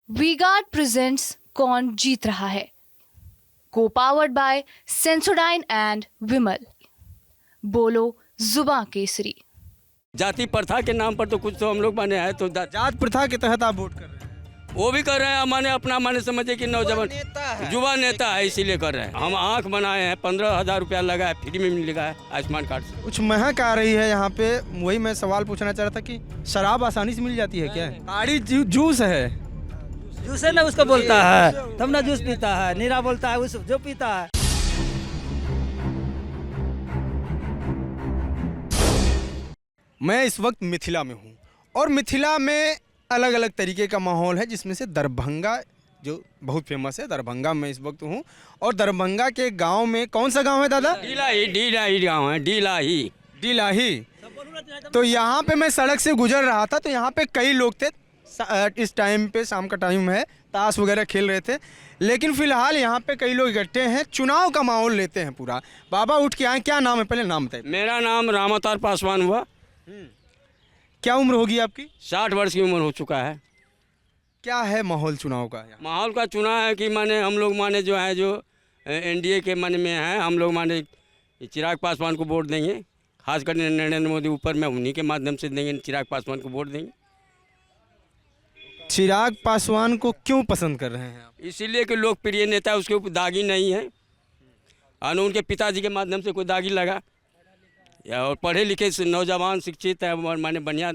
V-Guard presents कौन जीत रहा है, को पावर्ड बाय सेंसोडाइन एंड विमल। बोलो जुबां केसरी। जाति प्रथा के नाम पर तो कुछ तो हम लोग माने हैं तो जात प्रथा के तहत आप वोट कर रहे हैं। वो भी कर रहे हैं। माने अपना माने समझे कि नौजवान युवा नेता है इसीलिए कर रहे हैं। हम आंख बनाए हैं, 15,000 रुपया लगा है, फ्री में मिलेगा है आयुष्मान कार्ड से। कुछ महक आ रही है यहाँ पे, वही मैं सवाल पूछना चाह रहा था कि शराब आसानी से मिल जाती है क्या? ताड़ी जूस है। जूस है ना, उसको बोलता है तब ना जूस पीता है। नीरा बोलता है उस जो पीता है। मैं इस वक्त मिथिला में हूँ और मिथिला में अलग अलग तरीके का माहौल है, जिसमें से दरभंगा जो बहुत फेमस है। दरभंगा में इस वक्त हूँ और दरभंगा के गांव में, कौन सा गांव है दादा? डीलाही गाँव है, डीलाही। तो यहाँ पे मैं सड़क से गुजर रहा था तो यहाँ पे कई लोग थे। इस टाइम पे शाम का टाइम है, ताश वगैरह खेल रहे थे। लेकिन फिलहाल यहाँ पे कई लोग इकट्ठे हैं, चुनाव का माहौल लेते हैं पूरा। बाबा उठ के आए, क्या नाम है? पहले नाम बताइए। मेरा नाम रामावतार पासवान हुआ। क्या उम्र होगी आपकी? 60 वर्ष की उम्र हो चुका है। क्या है माहौल चुनाव का? माहौल का चुनाव है कि माने हम लोग माने जो है जो एनडीए के मन में है, हम लोग माने चिराग पासवान को वोट देंगे। खासकर नरेंद्र मोदी ऊपर में उन्हीं के माध्यम से देंगे, चिराग पासवान को वोट देंगे। चिराग पासवान को क्यों पसंद कर रहे हैं आप? इसीलिए कि लोकप्रिय नेता है, उसके ऊपर दागी नहीं है। और उनके पिताजी के माध्यम से कोई दागी लगा, या और पढ़े लिखे नौजवान शिक्षित है और माने बढ़िया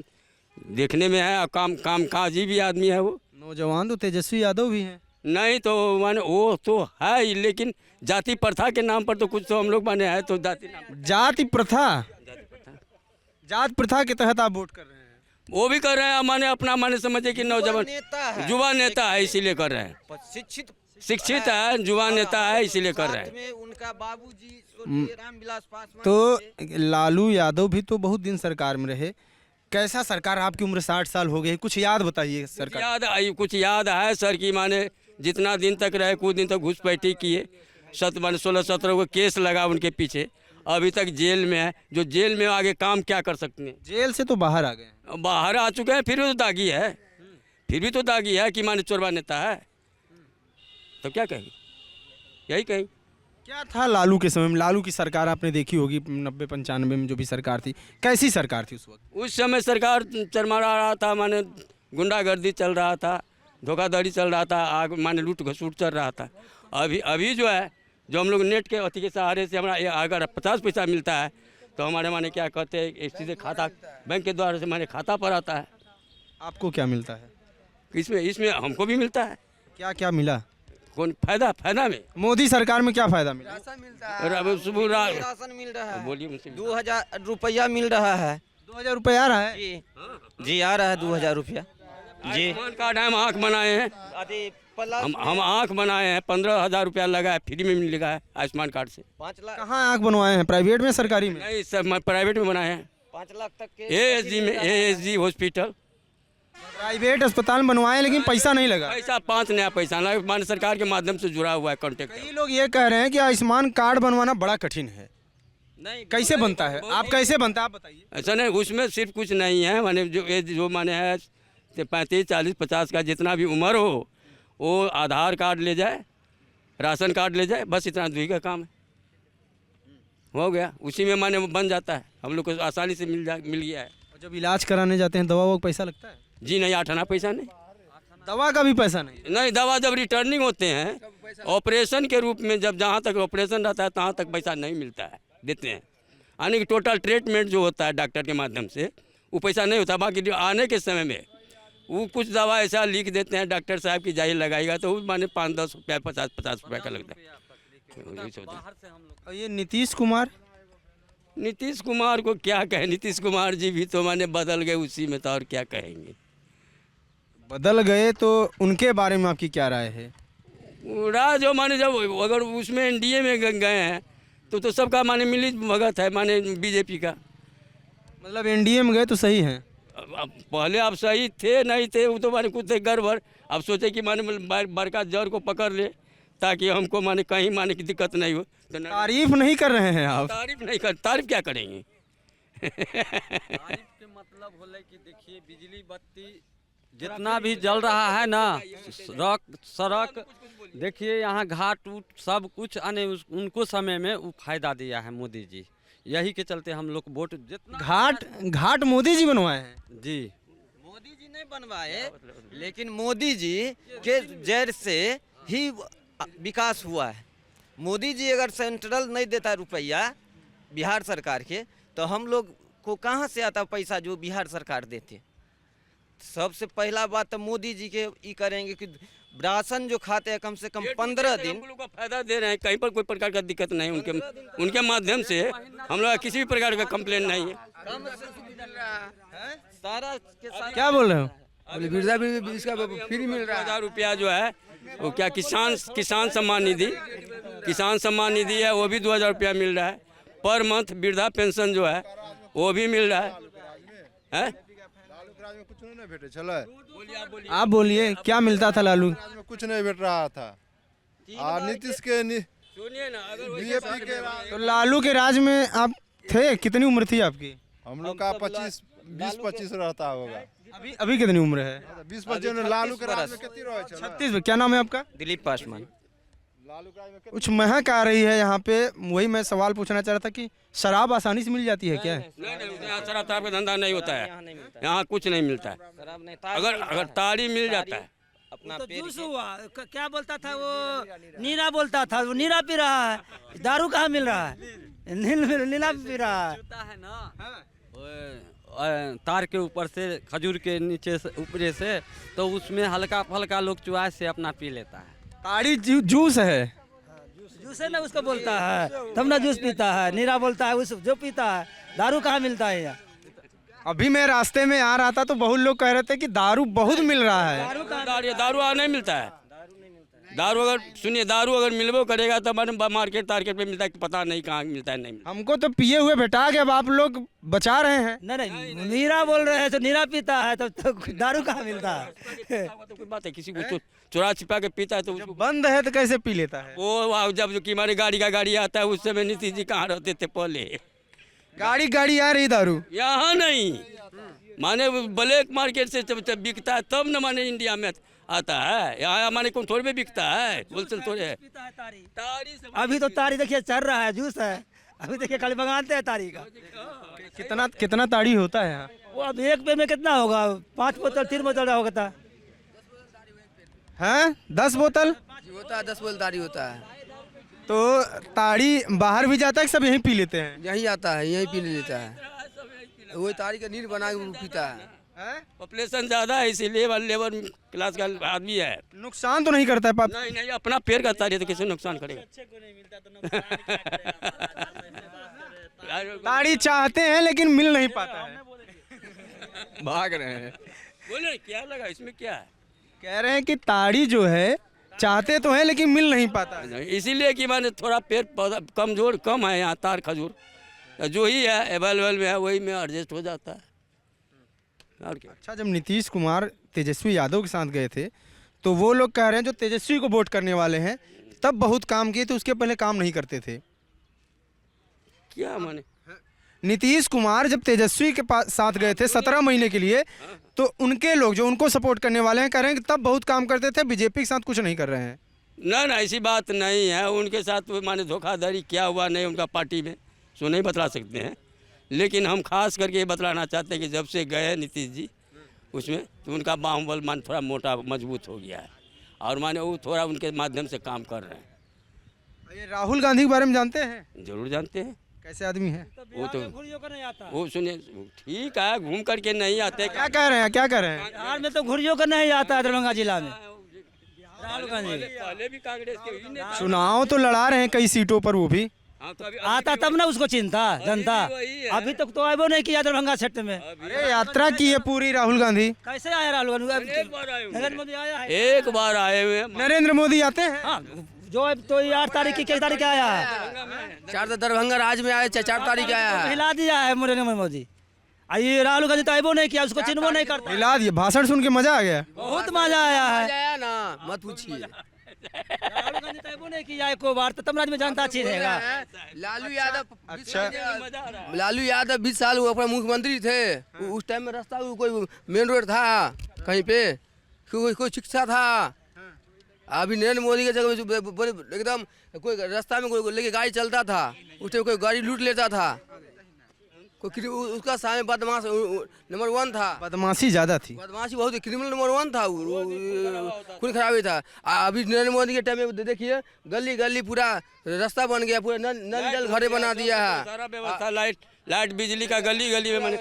देखने में है और काम काजी भी आदमी है। वो नौजवान तो तेजस्वी यादव भी हैं। नहीं तो माने वो तो है ही, लेकिन जाति प्रथा के नाम पर तो कुछ तो हम लोग माने है तो जाति प्रथा, जात प्रथा के तहत आप वोट कर रहे हैं। वो भी कर रहे हैं। माने अपना माने समझे कि नौजवान युवा नेता है इसीलिए कर रहे हैं। शिक्षित है, युवा नेता है इसीलिए कर रहे हैं। उनका बाबूजी रामविलास पासवान। तो लालू यादव भी तो बहुत दिन सरकार में रहे। कैसा सरकार? आपकी उम्र 60 साल हो गई, कुछ याद बताइए सरकार। कुछ याद है सर की माने जितना दिन तक रहे, कुछ दिन तक घुसपैठी किए। 16-17 को केस लगा उनके पीछे, अभी तक जेल में है। जो जेल में आगे काम क्या कर सकते हैं? जेल से तो बाहर आ गए, बाहर आ चुके हैं, फिर भी तो दागी है। फिर भी तो दागी है कि माने चोरवा नेता है। तो क्या कहेंगे? यही कहेंगे। क्या था लालू के समय में? लालू की सरकार आपने देखी होगी 90-95 में जो भी सरकार थी, कैसी सरकार थी उस वक्त? उस समय सरकार चरमरा रहा था, माने गुंडागर्दी चल रहा था, धोखाधड़ी चल रहा था, आग माने लूट घसूट चल रहा था। अभी जो है, जो हम लोग नेट के अति के सहारे से हमारा अगर 50 पैसा मिलता है तो हमारे माने क्या कहते हैं, सीधे खाता बैंक के द्वारा से हमारे खाता पर आता है। आपको क्या मिलता है इसमें हमको भी मिलता है। क्या क्या मिला? कौन फायदा में? मोदी सरकार में क्या फायदा मिला? राशन मिल रहा है। बोलिए मुझसे। 2000 रुपया मिल रहा है। 2000 रुपये आ रहा है? जी आ रहा है 2000 रुपया जी। आयुष्मान कार्ड हम आँख बनाए हैं, हम आँख बनाए हैं। 15,000 रुपया लगा है, फ्री में मिलेगा है आयुष्मान कार्ड से। 5 लाख। कहाँ आँख बनवाए हैं? प्राइवेट में, सरकारी में? नहीं सब प्राइवेट में बनाए हैं। 5 लाख तक के एएसजी में, एएसजी हॉस्पिटल। प्राइवेट अस्पताल बनवाए लेकिन पैसा नहीं लगा। पैसा 5 नया पैसा लगा, माने सरकार के माध्यम से जुड़ा हुआ है कॉन्टेक्ट। कई लोग ये कह रहे हैं कि आयुष्मान कार्ड बनवाना बड़ा कठिन है। नहीं, कैसे बनता है? आप कैसे बनता है आप बताइए। ऐसा नहीं, उसमें सिर्फ कुछ नहीं है। माने जो माने है 35, 40, 50 का जितना भी उम्र हो, वो आधार कार्ड ले जाए, राशन कार्ड ले जाए, बस इतना दूरी का काम है, हो गया। उसी में माने बन जाता है, हम लोग को आसानी से मिल गया है। और जब इलाज कराने जाते हैं दवा का पैसा लगता है? जी नहीं, 8 आना पैसा नहीं। दवा का भी पैसा नहीं? नहीं, दवा जब रिटर्निंग होते हैं ऑपरेशन के रूप में, जब जहाँ तक ऑपरेशन रहता है तहाँ तक पैसा नहीं मिलता है, देते हैं। यानी कि टोटल ट्रीटमेंट जो होता है डॉक्टर के माध्यम से, वो पैसा नहीं होता। बाकी आने के समय में वो कुछ दवा ऐसा लिख देते हैं डॉक्टर साहब की, जाइए लगाएगा, तो वो माने 5-10 रुपया, 50-50 रुपये का लगता है। और ये नीतीश कुमार को क्या कहें? नीतीश कुमार जी भी तो माने बदल गए उसी में, तो और क्या कहेंगे? बदल गए तो उनके बारे में आपकी क्या राय है? जो माने जब अगर उसमें एनडीए में गए हैं तो सबका माने मिली भगत है, माने बीजेपी का। मतलब एनडीए में गए तो सही हैं? अब पहले आप सही थे नहीं थे, वो तो माने कुछ थे गड़बड़। अब सोचे कि माने बड़का जड़ को पकड़ ले ताकि हमको माने कहीं माने की दिक्कत नहीं हो। तो तारीफ नहीं कर रहे हैं आप? तारीफ नहीं कर, तारीफ क्या करेंगे? तारीफ के मतलब होले कि देखिए, बिजली बत्ती जितना भी जल रहा है ना, सड़क देखिए, यहाँ घाट उट सब कुछ आने उनको समय में वो फायदा दिया है मोदी जी। यही के चलते हम लोग वोट जितना घाट मोदी जी बनवाए हैं जी। मोदी जी नहीं बनवाए, लेकिन मोदी जी के जड़ से ही विकास हुआ है। मोदी जी अगर सेंट्रल नहीं देता रुपया बिहार सरकार के, तो हम लोग को कहाँ से आता पैसा जो बिहार सरकार देते। सबसे पहला बात तो मोदी जी के ये करेंगे कि राशन जो खाते हैं कम से कम 15 दिन हम लोग को फायदा दे रहे हैं, कहीं पर कोई प्रकार का दिक्कत नहीं। उनके माध्यम से हम लोग किसी भी प्रकार का कंप्लेन नहीं है। सारा के सारा क्या बोल रहे हो? वृद्धा भी इसका फ्री मिल रहा है। 1000 रुपया जो है वो क्या किसान सम्मान निधि है, वो भी 2000 रुपया मिल रहा है पर मंथ। वृद्धा पेंशन जो है वो भी मिल रहा है। कुछ नहीं भेटे चलो। आप बोलिए, क्या मिलता था लालू? में कुछ नहीं भेट रहा था। और नीतीश के सुनिए ना, अगर बीजेपी के तो लालू के राज में आप थे, कितनी उम्र थी आपकी? हम लोग का 20-25 रहता होगा। अभी कितनी उम्र है? 20-25 में लालू के राज में कितनी रहे? 36 में। क्या नाम है आपका? दिलीप पासवान। लालू के राज में कुछ महक आ रही है यहाँ पे, वही मैं सवाल पूछना चाह रहा था कि शराब आसानी से मिल जाती है क्या? नहीं, यहाँ शराब का धंधा नहीं होता है, यहाँ कुछ नहीं मिलता है। शराब नहीं, अगर ताड़ी मिल जाता है। अपना तो पेट जूस हुआ, क्या बोलता था वो, नीरा बोलता था, वो नीरा पी रहा है। दारू कहाँ मिल रहा है? नीला पी रहा है। तार के ऊपर से, खजूर के नीचे से, ऊपरे से, तो उसमें हल्का फल्का लोग चुआए से अपना पी लेता है। ताड़ी जूस है। जूस है ना, उसको बोलता है, तब ना जूस पीता है। नीरा बोलता है उस जो पीता है। दारू कहाँ मिलता है यहाँ? अभी मैं रास्ते में आ रहा था तो बहुत लोग कह रहे थे कि दारू बहुत मिल रहा है। दारू नहीं मिलता है। दारू अगर मिलबो करेगा तो मार्केट पे मिलता है, पता नहीं कहाँ मिलता है। नहीं मिलता। हमको तो पिए हुए भेटा के अब आप लोग बचा रहे हैं। नहीं, नीरा बोल रहे हैं तो नीरा पीता है, तो दारू कहाँ मिलता है? तो कोई बात है, किसी को चुरा छिपा के पीता है तो उसको बंद है तो कैसे पी लेता है? वो जब जो कि हमारे गाड़ी आता है, उस समय नीतीश जी कहाँ रहते थे पहले। गाड़ी आ रही दारू यहाँ नहीं, माने ब्लैक मार्केट से जब बिकता है तब न माने इंडिया में आता है। यहाँ हमारे कौन थोड़े में बिकता है, होलसेल थोड़े है। तारी से अभी तो तारी देखिए चल रहा है, जूस है। अभी देखिए खाली मंगाते हैं तारी का। कितना ताड़ी होता है यहाँ? वो अब एक पे में कितना होगा? 5 बोतल 3 बोतल होगा था। हैं 10 बोतल होता है, 10 बोतल ताड़ी होता है। तो ताड़ी बाहर भी जाता है, सब यहीं पी लेते हैं? यही आता है, यही पी लेता है। वही ताड़ी का नीर बना के पीता है। पॉपुलेशन ज़्यादा है इसीलिए लेबर क्लास का आदमी है। नुकसान तो नहीं करता है पाप? नहीं, अपना पेड़ का तारी तो किसी नुकसान करेगा। ताड़ी चाहते हैं लेकिन मिल नहीं पाता है। भाग रहे हैं। बोले क्या लगा इसमें, क्या है? कह रहे हैं कि ताड़ी जो है चाहते तो हैं लेकिन मिल नहीं पाता है। इसीलिए कि मैंने थोड़ा पेड़ पौधा कम है यहाँ, तार खजूर जो ही है अवेलेबल में है, वही में एडजस्ट हो जाता है। और क्या? अच्छा, जब नीतीश कुमार तेजस्वी यादव के साथ गए थे तो वो लोग कह रहे हैं जो तेजस्वी को वोट करने वाले हैं तब बहुत काम किए थे, उसके पहले काम नहीं करते थे। क्या माने? नीतीश कुमार जब तेजस्वी के पास साथ गए थे 17 महीने के लिए, तो उनके लोग जो उनको सपोर्ट करने वाले हैं कह रहे हैं कि तब बहुत काम करते थे, बीजेपी के साथ कुछ नहीं कर रहे हैं। ना ऐसी बात नहीं है। उनके साथ माने धोखाधड़ी क्या हुआ नहीं उनका पार्टी में, सो नहीं बतला सकते हैं। लेकिन हम खास करके ये बतलाना चाहते हैं कि जब से गए नीतीश जी उसमें, तो उनका बाहुबल मान थोड़ा मोटा मजबूत हो गया है, और माने वो थोड़ा उनके माध्यम से काम कर रहे हैं। ये राहुल गांधी के बारे में जानते हैं? जरूर जानते हैं। कैसे आदमी है वो तो घुड़ियों का नहीं आता। वो सुनिए, ठीक है, घूम करके नहीं आते। क्या कह रहे हैं? बिहार में तो घुड़ियों का नहीं आता है, दरभंगा जिला में। राहुल गांधी पहले भी कांग्रेस के ही नेता चुनाव तो लड़ा रहे हैं कई सीटों पर, वो भी हाँ, तो आता तब ना उसको चिंता जनता। वही है। अभी तक तो आए नहीं किया दरभंगा क्षेत्र में। अरे यात्रा की है पूरी राहुल गांधी। कैसे आया राहुल गांधी? एक बार आए हुए नरेंद्र मोदी आया है। हैं। एक बार आए हुए हैं। नरेंद्र मोदी आते हैं? हाँ, जो अब तो 8 तारीख की 1 तारीख आया है। 4 तो दरभंगा राज्य में आए, 4 तारीख आया है। हिला दिया है नरेंद्र मोदी। ये राहुल गांधी तो आए नहीं किया, उसको चिन्ह नहीं करता। हिला दिए, भाषण सुन के मजा आ गया। बहुत मजा आया है। आया ना, मत पूछिए। वो नहीं किया एको बार तो तमराज में जनता अच्छी रहेगा। लालू यादव अच्छा। लालू यादव 20 साल वो अपने मुख्यमंत्री थे। उस टाइम में रास्ता कोई मेन रोड था कहीं पे, कोई शिक्षा था। अभी नरेंद्र मोदी के जगह एकदम कोई रास्ता में कोई लेके गाड़ी चलता था, उस टाइम कोई गाड़ी लूट लेता था। कोई उसका सामने बदमाश नंबर 1 था। बदमाशी ज़्यादा थी। बदमाशी बहुत, क्रिमिनल नंबर 1 था, खून खराबी था। अभी नरेंद्र मोदी के टाइम में देखिए गली गली पूरा रास्ता बन गया, पूरा नल जल घरे बना दिया है। सारा व्यवस्था लाइट बिजली का गली गली में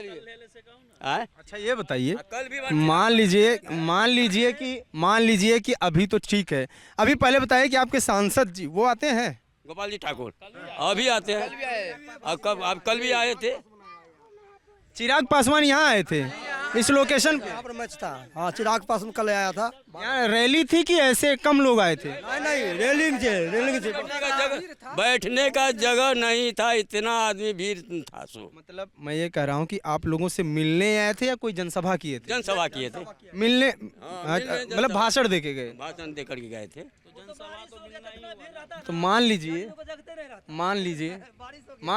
अच्छा ये बताइए, मान लीजिए कि अभी तो ठीक है, अभी पहले बताइए कि आपके सांसद जी वो आते हैं? गोपाल जी ठाकुर अभी आते हैं, अब कल भी आए थे। चिराग पासवान यहाँ आए थे इस लोकेशन पे? यहाँ पर मैच था। हाँ, चिराग पासवान कल आया था। यहाँ रैली थी कि ऐसे कम लोग आए थे? नहीं, रेलिंग से बैठने का जगह नहीं था, इतना आदमी भीड़ था। सो मतलब मैं ये कह रहा हूँ कि आप लोगों से मिलने आए थे या कोई जनसभा किए थे? जनसभा किए थे। मिलने मतलब भाषण दे के गए? भाषण दे करके गए थे। तो मान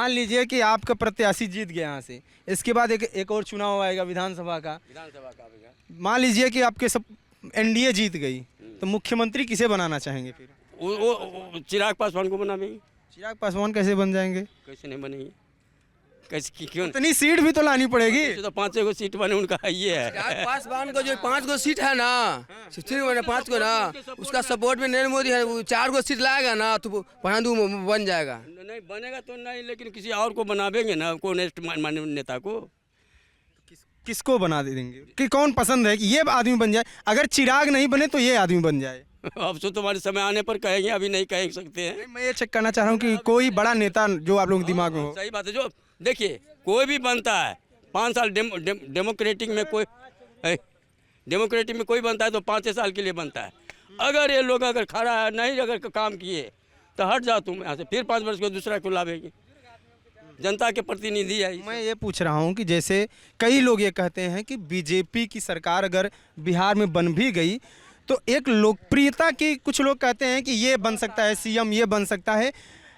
लीजिए कि आपका प्रत्याशी जीत गया यहाँ से, इसके बाद एक और चुनाव आएगा विधानसभा का। मान लीजिए कि आपके सब एनडीए जीत गई, तो मुख्यमंत्री किसे बनाना चाहेंगे फिर? वो चिराग पासवान को बनाएंगे। चिराग पासवान कैसे बन जाएंगे? कैसे नहीं बनेंगे? कैसे क्यों? इतनी सीट भी तो लानी पड़ेगी। तो 5 गो सीट बने उनका ये है। पासवान को जो 5 गो सीट है ना, 5 गो ना, उसका सपोर्ट में नरेंद्र मोदी है, 4 गो सीट लाएगा ना तो पढ़ादू बन जाएगा। नहीं बनेगा तो नहीं, लेकिन किसी और को बनावेंगे ना, को नेक्स्ट नेता को। किसको बना देंगे कि कौन पसंद है कि ये आदमी बन जाए? अगर चिराग नहीं बने तो ये आदमी बन जाए। अब तो तुम्हारे समय आने पर कहेंगे, अभी नहीं कह सकते हैं। मैं ये चेक करना चाह रहा हूँ कि कोई बड़ा नेता जो आप लोगों के दिमाग में हो। सही बात है। जो देखिए कोई भी बनता है 5 साल डेमोक्रेटिक में कोई बनता है तो 5 साल के लिए बनता है। अगर ये लोग अगर खड़ा है नहीं, अगर काम किए तो हट जाओ तुम यहाँ से, फिर 5 वर्ष को दूसरा को लावेंगे। जनता के प्रतिनिधि है। मैं ये पूछ रहा हूँ कि जैसे कई लोग ये कहते हैं कि बीजेपी की सरकार अगर बिहार में बन भी गई तो एक लोकप्रियता की, कुछ लोग कहते हैं कि ये बन सकता है सीएम, ये बन सकता है।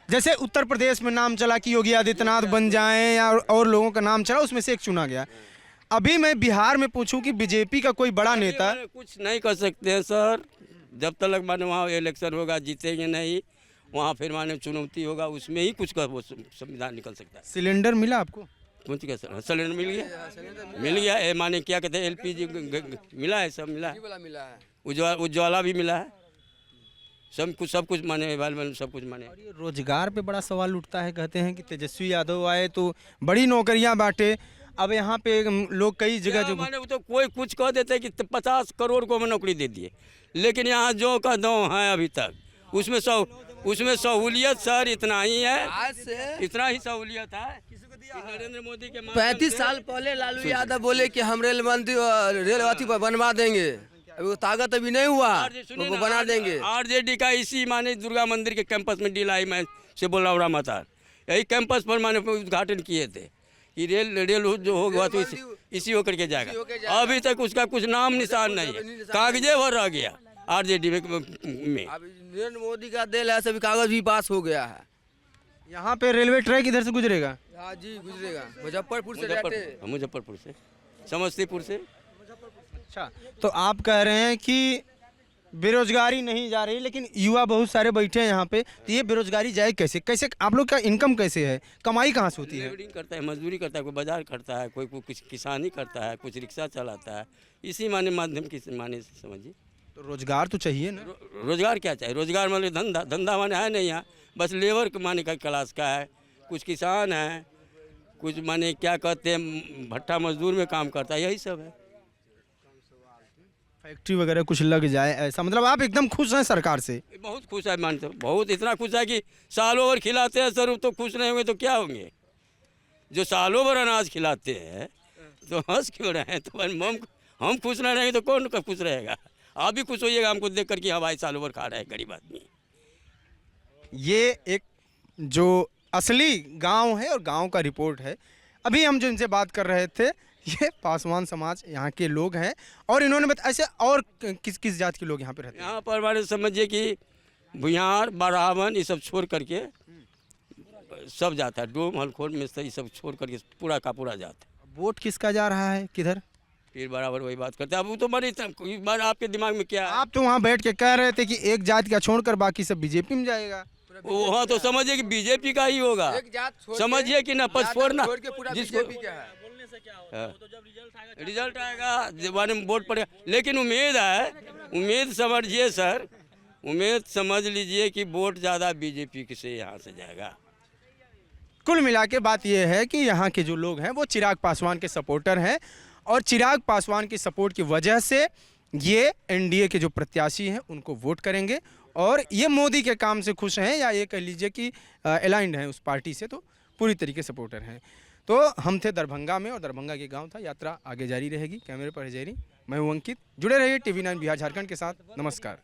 जैसे उत्तर प्रदेश में नाम चला कि योगी आदित्यनाथ बन जाएं या और लोगों का नाम चला, उसमें से एक चुना गया। अभी मैं बिहार में पूछूं कि बीजेपी का कोई बड़ा नेता कुछ नहीं कर सकते हैं सर, जब तक माने वहाँ इलेक्शन होगा, जीतेंगे नहीं, वहाँ फिर माने चुनौती होगा, उसमें ही कुछ का वो संविधान निकल सकता है। सिलेंडर मिला आपको? कौन सी कैसा सिलेंडर मिल गया है, माने क्या कहते हैं LPG मिला है, सब मिला है, उज्ज्वला भी मिला है, सब कुछ माने अवेलेबल, सब कुछ माने। और ये रोजगार पे बड़ा सवाल उठता है, कहते हैं कि तेजस्वी यादव आए तो बड़ी नौकरियां बांटे। अब यहाँ पे लोग कई जगह जो माने तो कोई कुछ कह देते हैं कि 50 करोड़ को नौकरी दे दिए, लेकिन यहाँ जो का दो है अभी तक उसमें सहूलियत सर इतना ही है, इतना ही सहूलियत है। नरेंद्र मोदी के 35 साल पहले लालू यादव बोले कि हम रेल अथी पर बनवा देंगे, अभी वो ताकत अभी नहीं हुआ, वो बना देंगे। RJD का इसी माने दुर्गा मंदिर के कैंपस में डीलाई में से बोल रहा माता, यही कैंपस पर माने उद्घाटन किए थे कि रेल जो होगा तो इसी होकर के जाएगा। अभी तक उसका कुछ नाम निशान नहीं है, कागजे भर रह गया RJD में। नरेंद्र मोदी का दिल है, सभी कागज भी पास हो गया है। यहाँ पे रेलवे ट्रैक इधर से गुजरेगा? हाँ जी गुजरेगा, मुजफ्फरपुर से, समस्तीपुर से। अच्छा, तो आप कह रहे हैं कि बेरोजगारी नहीं जा रही, लेकिन युवा बहुत सारे बैठे हैं यहाँ पे, तो ये बेरोजगारी जाए कैसे? आप लोग का इनकम कैसे है, कमाई कहाँ से होती है? लेबरिंग करता है, मजदूरी करता है, कोई बाजार करता है, कोई कुछ किसानी करता है, कुछ रिक्शा चलाता है, इसी माध्यम की माने से समझिए। तो रोजगार तो चाहिए ना? रोजगार क्या चाहिए? रोजगार मतलब धंधा माने है नहीं यहाँ, बस लेबर के माने का क्लास का है, कुछ किसान है, कुछ माने क्या कहते हैं भट्टा मजदूर में काम करता है, यही सब है। फैक्ट्री वगैरह कुछ लग जाए ऐसा, मतलब आप एकदम खुश हैं सरकार से? बहुत खुश है, मानते बहुत, इतना खुश है कि सालों भर खिलाते हैं सर, तो खुश नहीं होंगे तो क्या होंगे? जो सालों भर अनाज खिलाते हैं तो हंस क्यों रहे हैं? तो हम खुश नहीं रहेंगे तो कौन खुश रहेगा? आप भी खुश होइएगा हमको देख कर कि हाँ भाई सालों भर खा रहे हैं गरीब आदमी। ये एक जो असली गांव है और गांव का रिपोर्ट है। अभी हम जो इनसे बात कर रहे थे, ये पासवान समाज यहाँ के लोग हैं, और इन्होंने बताया ऐसे और किस जात के लोग यहाँ पे रहते हैं? यहाँ पर हमारे समझिए कि बिहार बरावन ये सब छोड़ करके सब जाता है, डोम हलखोर में से ये सब छोड़ करके पूरा का पूरा जाता है। वोट किसका जा रहा है, किधर? फिर बराबर वही बात करते हैं। अब वो तो बड़ी इस बार आपके दिमाग में क्या है? आप तो वहाँ बैठ के कह रहे थे कि एक जाति का छोड़कर बाकी सब बीजेपी में जाएगा। वहाँ तो समझिए कि बीजेपी का ही होगा, एक जात छोड़ के- समझिए कि ना पस छोड़ना छोड़ के पूरा जिसको बीजेपी का है। रिजल्ट आएगा जबान में वोट पड़ेगा, लेकिन उम्मीद है, उम्मीद समझिए सर, उम्मीद समझ लीजिए कि वोट ज़्यादा बीजेपी से यहाँ से जाएगा। कुल मिला के बात यह है कि यहाँ के जो लोग हैं वो चिराग पासवान के सपोर्टर हैं और चिराग पासवान की सपोर्ट की वजह से ये एनडीए के जो प्रत्याशी हैं उनको वोट करेंगे और ये मोदी के काम से खुश हैं या ये कह लीजिए कि अलाइंड हैं उस पार्टी से, तो पूरी तरीके सपोर्टर हैं। तो हम थे दरभंगा में और दरभंगा के गांव था, यात्रा आगे जारी रहेगी। कैमरे पर है जयरी, मैं हूं अंकित। जुड़े रहिए TV9 बिहार झारखंड के साथ। नमस्कार।